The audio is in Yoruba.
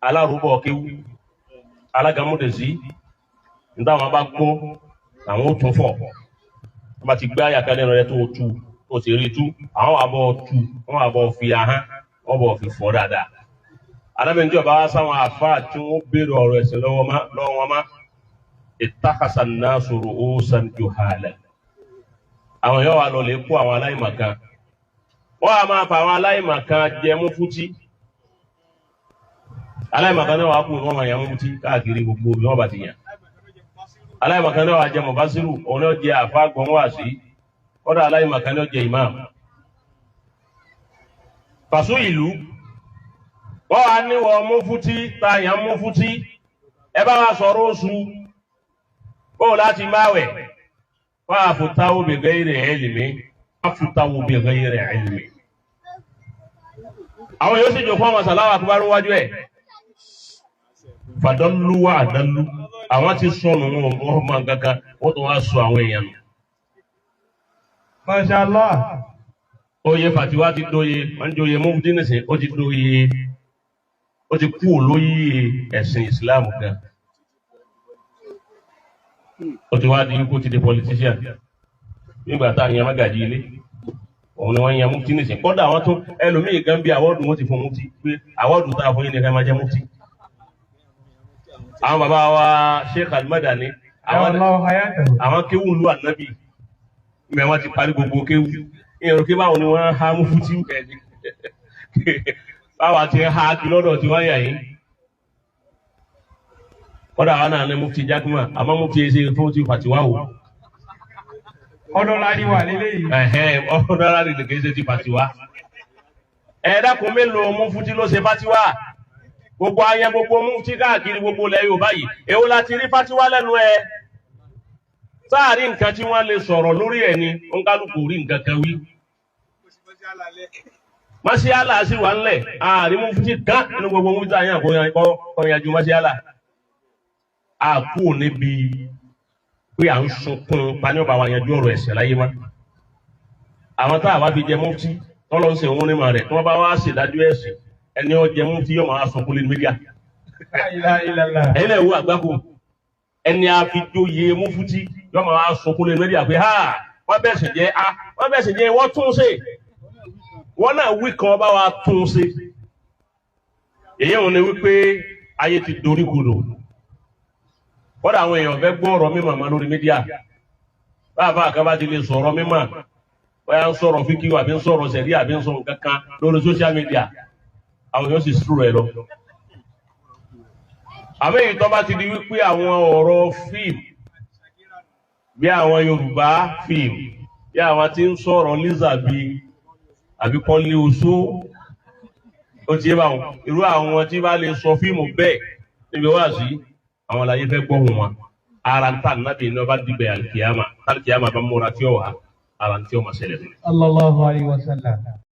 alárúbọ̀ kéwú alágàmúdèsí nígbà wọn bá gbọ́ àwọn ó tún fọ̀ wọ́n bá ti gbé àyàkálẹ̀ rẹ̀ tó tú ó sì rí tú àwọn àbọ̀ tú wọ́n àbọ̀ fi ahán wọ́n bọ̀ fi fọ́ dáadáa. alábẹ́njọ́ bá wá sáwọn àfáà tí wọ́n béèrè ọ̀rọ̀ ẹ̀sìn lọ́wọ́ wọn má ittakhasa an-nasu ru'usan juhala. àwọn yóò wá lọ lè kó àwọn aláìmọ̀kan wọ́n á máa fa àwọn aláìmọ̀kan jẹ Mufuty. aláìmọ̀kan náà wà kú wọ́n máa yàn Mufuty káàkiri gbogbo bí wọ́n bá ti yàn. aláìmọ̀kan náà wà jẹ mọ̀básírù òun náà jẹ àfáàgbọ̀n wá sí kọ́dà aláìmọ̀kan náà jẹ ìmáàmù. fàṣú ìlú wọ́n wá níwọ̀ Mufuty tàyàn Mufuty ẹ bá wa sọ̀rọ̀ oṣù kó láti máwẹ̀ wọ́n àfùtáwò bi ghayri ilmi àfùtáwò bi ghayri ilmi. àwọn yóò sì jò fún ọmọ sàláwà kó bá rú wájú ẹ̀ fàdọ́lú wà àdọ́lú àwọn ti sọnù wọn ọmọ gangan wọ́n tó wá sọ àwọn èèyàn nù. Masha Allah. Oyè fàtiwá ti dóye wọ́n ń jóye Mufuty nìsín ó ti dóye ó ti kú olóyè ẹ̀sìn Islam gan. ó ti wá di ikú ti di politician nígbà tá a yan Mágàjí ilé òun ni wọ́n yan Mufuty nìsín kọ́dà àwọn tó ẹlòmíì gan bí àwọ́dù wọ́n ti fún Mufuty pé àwọ́dù tá a fún yín ni ká máa jẹ́ Mufuty. àwọn bàbá wa Sheikh Al-Madani àwọn kéwù lu ànábì ìgbà wọn ti parí gbogbo kéwù ìyẹn kí báwo ni wọ́n há Mufuty ẹni báwa ti há kí lọ́dọ̀ tí wọ́n yà yín kọ́dà wọn náà ní Mufuty Jaqmal àmọ́ Mufuty ṣe fún ti fàtiwá o. ọdọọlá ni wà lélẹyìí. ọdọọlá ni kì í ṣe ti fàtiwá. ẹ dákun mélòó Mufuty ló ṣe fàtiwá gbogbo ayé gbogbo Mufuty káàkiri gbogbo ilẹ̀ Yorùbá yìí èwo la ti rí fàtiwá lẹ́nu ẹ̀ sáàrí nǹkan tí wọ́n lè sọ̀rọ̀ lórí ẹ̀ ni ó ń kálukú rí nǹkan kan wí. Masiala sì wà ńlẹ̀ ààrí Mufuty kan nínú gbogbo Mufuty àyàn kọ̀ọ̀yàjú Masiala. a kú níbi pé à ń sunkún paníọ̀bà wa yanjú ọ̀rọ̀ ẹ̀sìn láyé má. àwọn tá a wá fi jẹ Mufuty tọ́lọ́ ń ṣe òun ní ma rẹ̀ tí wọ́n bá wá ṣèdájọ́ ẹ̀sìn ẹni ó jẹ Mufuty yóò máa sunkún lé mídíà. ẹ̀yin náà wo àgbákò ẹni a fi jóye Mufuty yóò máa sunkún lé mídíà pé ha wọ́n bẹ̀sẹ̀ jẹ́ wọ́n bẹ̀sẹ̀ jẹ́ wọ́n tún ṣe wọ́n náà wí kan bá wa tún ṣe. èyí ò ní wípé ayé ti dorí kodò kódà àwọn èèyàn fẹ́ gbọ́ ọ̀rọ̀ mímọ̀ mọ́ lórí mídíà báàbá àkàbà ti lè sọ̀rọ̀ mímọ̀ bóyá ń sọ̀rọ̀ fíkì àbí ń sọ̀rọ̀ sẹ̀rí àbí ń sọ̀rọ̀ kankan lórí social media àwọn èèyàn sì sùúrù ẹ̀ lọ. àmọ́ èyí tó bá ti di wípé àwọn ọ̀rọ̀ fíìmù bí àwọn Yorùbá fíìmù bí àwọn tí ń sọ̀rọ̀ Lísàbí àbí Kọ́lé Oṣó ó ti yé báwọn irú àwọn tí bá lè sọ fíìmù bẹ́ẹ̀ níbi wá sí àwọn àlàyé fẹ́ gbọ́ wọn ara ń tà nábì ní ọba dìbẹ̀ àlìkìyàmà bá múra tí ó wà ara ń tí ó máa ṣẹlẹ̀. Sallallahu alaihi wasallam.